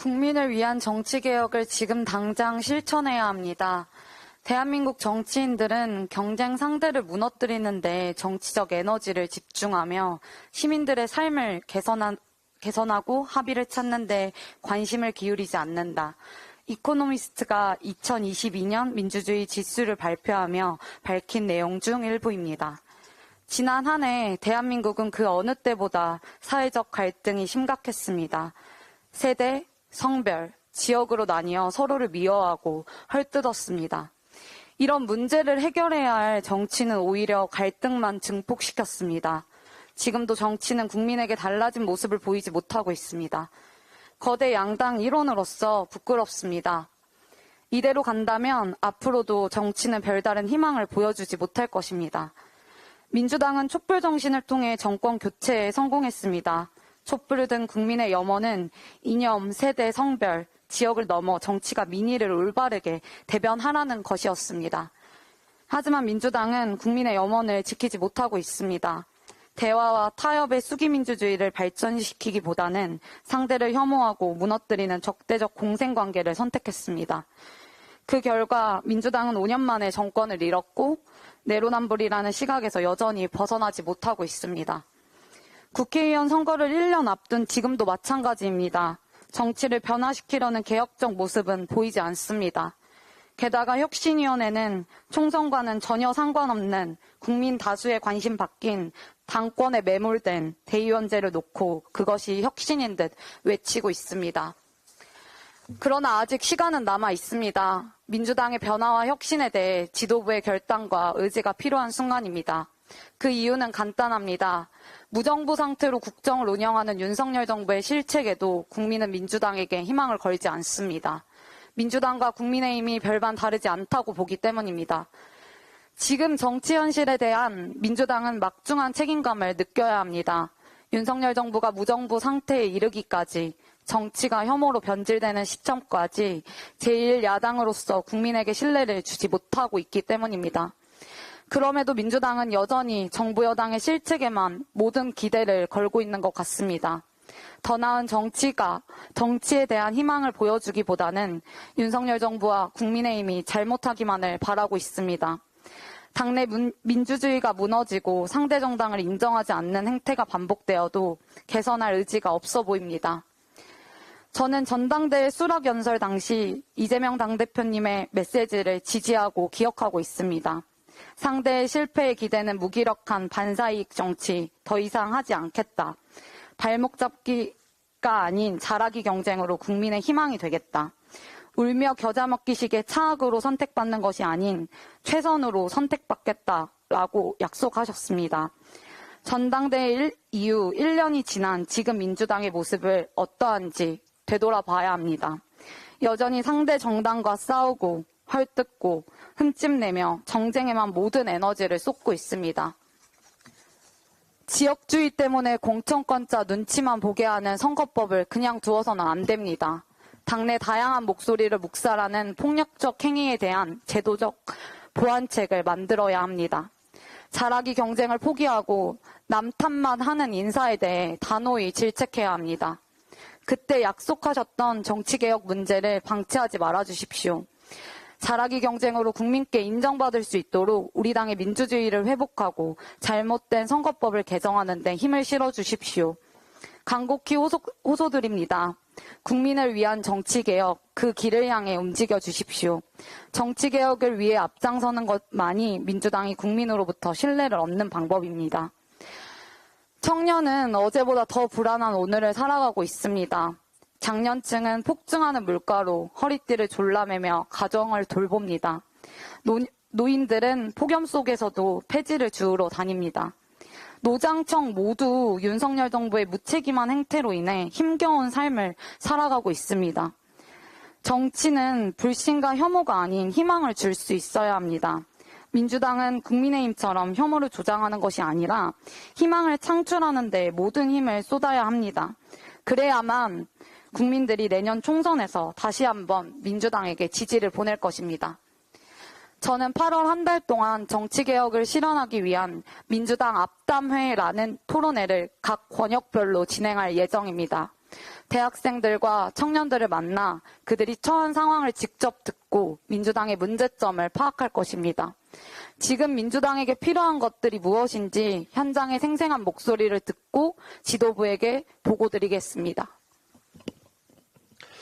국민을 위한 정치개혁을 지금 당장 실천해야 합니다. 대한민국 정치인들은 경쟁 상대를 무너뜨리는 데 정치적 에너지를 집중하며 시민들의 삶을 개선하고 합의를 찾는 데 관심을 기울이지 않는다. 이코노미스트가 2022년 민주주의 지수를 발표하며 밝힌 내용 중 일부입니다. 지난 한 해 대한민국은 그 어느 때보다 사회적 갈등이 심각했습니다. 세대, 성별, 지역으로 나뉘어 서로를 미워하고 헐뜯었습니다. 이런 문제를 해결해야 할 정치는 오히려 갈등만 증폭시켰습니다. 지금도 정치는 국민에게 달라진 모습을 보이지 못하고 있습니다. 거대 양당 일원으로서 부끄럽습니다. 이대로 간다면 앞으로도 정치는 별다른 희망을 보여주지 못할 것입니다. 민주당은 촛불 정신을 통해 정권 교체에 성공했습니다. 촛불을 든 국민의 염원은 이념, 세대, 성별, 지역을 넘어 정치가 민의를 올바르게 대변하라는 것이었습니다. 하지만 민주당은 국민의 염원을 지키지 못하고 있습니다. 대화와 타협의 수기민주주의를 발전시키기보다는 상대를 혐오하고 무너뜨리는 적대적 공생관계를 선택했습니다. 그 결과 민주당은 5년 만에 정권을 잃었고 내로남불이라는 시각에서 여전히 벗어나지 못하고 있습니다. 국회의원 선거를 1년 앞둔 지금도 마찬가지입니다. 정치를 변화시키려는 개혁적 모습은 보이지 않습니다. 게다가 혁신위원회는 총선과는 전혀 상관없는 국민 다수의 관심 바뀐 당권에 매몰된 대의원제를 놓고 그것이 혁신인 듯 외치고 있습니다. 그러나 아직 시간은 남아 있습니다. 민주당의 변화와 혁신에 대해 지도부의 결단과 의지가 필요한 순간입니다. 그 이유는 간단합니다. 무정부 상태로 국정을 운영하는 윤석열 정부의 실책에도 국민은 민주당에게 희망을 걸지 않습니다. 민주당과 국민의힘이 별반 다르지 않다고 보기 때문입니다. 지금 정치 현실에 대한 민주당은 막중한 책임감을 느껴야 합니다. 윤석열 정부가 무정부 상태에 이르기까지 정치가 혐오로 변질되는 시점까지 제1야당으로서 국민에게 신뢰를 주지 못하고 있기 때문입니다. 그럼에도 민주당은 여전히 정부 여당의 실책에만 모든 기대를 걸고 있는 것 같습니다. 더 나은 정치에 대한 희망을 보여주기보다는 윤석열 정부와 국민의힘이 잘못하기만을 바라고 있습니다. 당내 민주주의가 무너지고 상대 정당을 인정하지 않는 행태가 반복되어도 개선할 의지가 없어 보입니다. 저는 전당대회 수락 연설 당시 이재명 당대표님의 메시지를 지지하고 기억하고 있습니다. 상대의 실패에 기대는 무기력한 반사이익 정치 더 이상 하지 않겠다. 발목 잡기가 아닌 잘하기 경쟁으로 국민의 희망이 되겠다. 울며 겨자 먹기식의 차악으로 선택받는 것이 아닌 최선으로 선택받겠다라고 약속하셨습니다. 전당대회 이후 1년이 지난 지금 민주당의 모습을 어떠한지 되돌아봐야 합니다. 여전히 상대 정당과 싸우고 헐뜯고 흠집내며 정쟁에만 모든 에너지를 쏟고 있습니다. 지역주의 때문에 공천권자 눈치만 보게 하는 선거법을 그냥 두어서는 안 됩니다. 당내 다양한 목소리를 묵살하는 폭력적 행위에 대한 제도적 보완책을 만들어야 합니다. 잘하기 경쟁을 포기하고 남 탓만 하는 인사에 대해 단호히 질책해야 합니다. 그때 약속하셨던 정치개혁 문제를 방치하지 말아주십시오. 잘하기 경쟁으로 국민께 인정받을 수 있도록 우리 당의 민주주의를 회복하고 잘못된 선거법을 개정하는 데 힘을 실어주십시오. 간곡히 호소드립니다. 국민을 위한 정치개혁, 그 길을 향해 움직여 주십시오. 정치개혁을 위해 앞장서는 것만이 민주당이 국민으로부터 신뢰를 얻는 방법입니다. 청년은 어제보다 더 불안한 오늘을 살아가고 있습니다. 장년층은 폭증하는 물가로 허리띠를 졸라매며 가정을 돌봅니다. 노인들은 폭염 속에서도 폐지를 주우러 다닙니다. 노장청 모두 윤석열 정부의 무책임한 행태로 인해 힘겨운 삶을 살아가고 있습니다. 정치는 불신과 혐오가 아닌 희망을 줄 수 있어야 합니다. 민주당은 국민의힘처럼 혐오를 조장하는 것이 아니라 희망을 창출하는 데 모든 힘을 쏟아야 합니다. 그래야만 국민들이 내년 총선에서 다시 한번 민주당에게 지지를 보낼 것입니다. 저는 8월 한 달 동안 정치개혁을 실현하기 위한 민주당 앞담회라는 토론회를 각 권역별로 진행할 예정입니다. 대학생들과 청년들을 만나 그들이 처한 상황을 직접 듣고 민주당의 문제점을 파악할 것입니다. 지금 민주당에게 필요한 것들이 무엇인지 현장의 생생한 목소리를 듣고 지도부에게 보고드리겠습니다.